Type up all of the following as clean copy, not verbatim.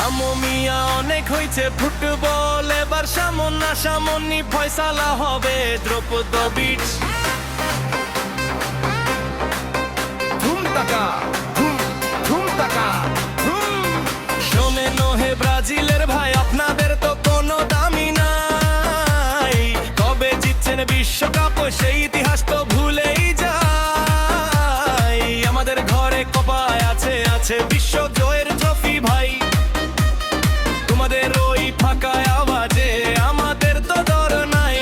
থামো মিয়া অনেক হইছে ফুটবল, এবার সামনা সামনি ফয়সালা হবে দ্রৌপদীর। ধুম টাকা ধুম ধুম টাকা ধুম। শোনে নহে ব্রাজিলের ভাই, আপনাদের তো কোনো দামি নাই। কবে জিতছেন বিশ্বকাপ সেই ইতিহাস তো ভুলেই যায়। আমাদের ঘরে কপায় আছে আছে বিশ্ব জয়ের ট্রফি ভাই। তোমাদের ওই ফাঁকা আওয়াজে আমাদের তো ডর নাই।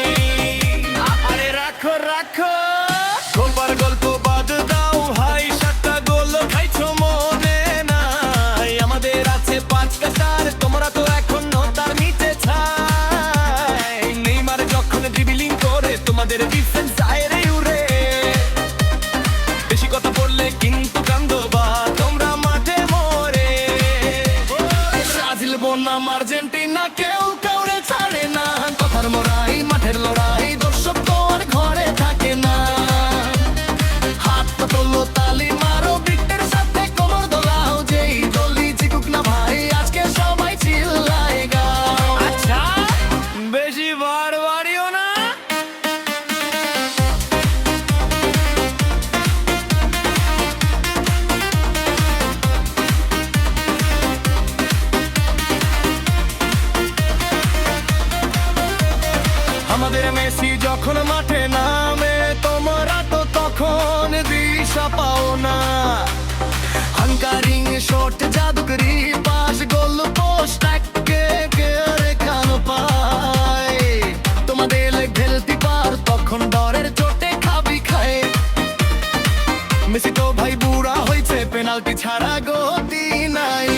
আরে রাখো রাখো গোলবার গল্প বাদ দাও ভাই, 7টা গোল খাইছো মনে নাই। আমাদের আছে 5টা স্টার, তোমরা তো এখনো তার নিচে ছাই। নেইমার যখন ড্রিবলিং করে তোমাদের ডিফেন্স যায় রে উড়ে। বেশি কথা বললে কিন্তু কান্দো বা তোমরা মাঠে মরে। ব্রাজিল বনাম আর্জেন্টিনা কেউ কাউরে ছাড়ে না। কথার লড়াই মাঠের লড়াই, দর্শক তো আর ঘরে থাকে না। হাত তোলো তালি মারো, বিটের সাথে কোমর দোলাও, যেই দলই জিতুক না ভাই আজকে সবাই চিল্লায় গাও। আচ্ছা বেশি বাড়বাড়িও না। আমাদের মেসি যখন মাঠে নামে, তোমরা তো তখন দিশা পাও না। হাঙ্কারিং শট জাদুকরি পাস, গোল পোস্ট একে রে কান পায়। তোমাদের ভেলতি পার তখন ডরের চোটে খাবি খায়। মেসি তো ভাই বুড়া হয়েছে, পেনাল্টি ছাড়া গতি নাই।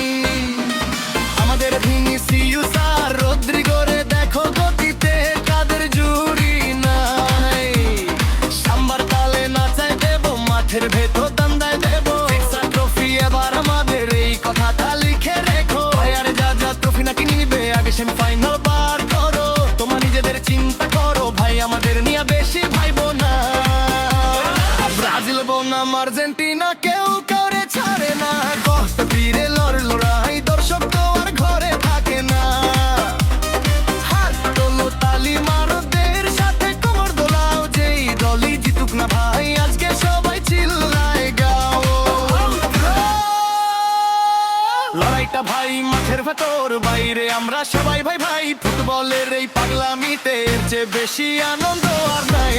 আমাদের ভিনিসিয়াস আর রদ্রিগোরে দেখো গতিতে কাদের জুড়ি নাই। সাম্বার তালে নাচাই দেব, মাঠের ভেতর দান্দায় দেব। এক্সট্রা ট্রফি এবার আমাদের, এই কথাটা লিখে রেখো। আর যা যা ট্রফি নাকি নিবে আগে সেমিফাইনাল পার করো। তোমার নিজেদের চিন্তা করো ভাই, আমাদের নিয়ে বেশি ভাইবো না। ব্রাজিল বনাম আর্জেন্টিনা কেউ কাউরে ছাড়ে না। কষ্ট ফিরে লড়াই, দর্শক তো আর ঘরে থাকে না। হাত তোলো তালি মারো, দের সাথে কোমর দোলাও, যেই দলই জিতুক না ভাই আজকে সবাই চিল্লায় গাও। লড়াইটা ভাই মাঠের ভেতর বাইরে, আমরা সবাই ভাই ভাই। ফুটবলের এই পাগলামিতে এর চেয়ে বেশি আনন্দ আর নাই।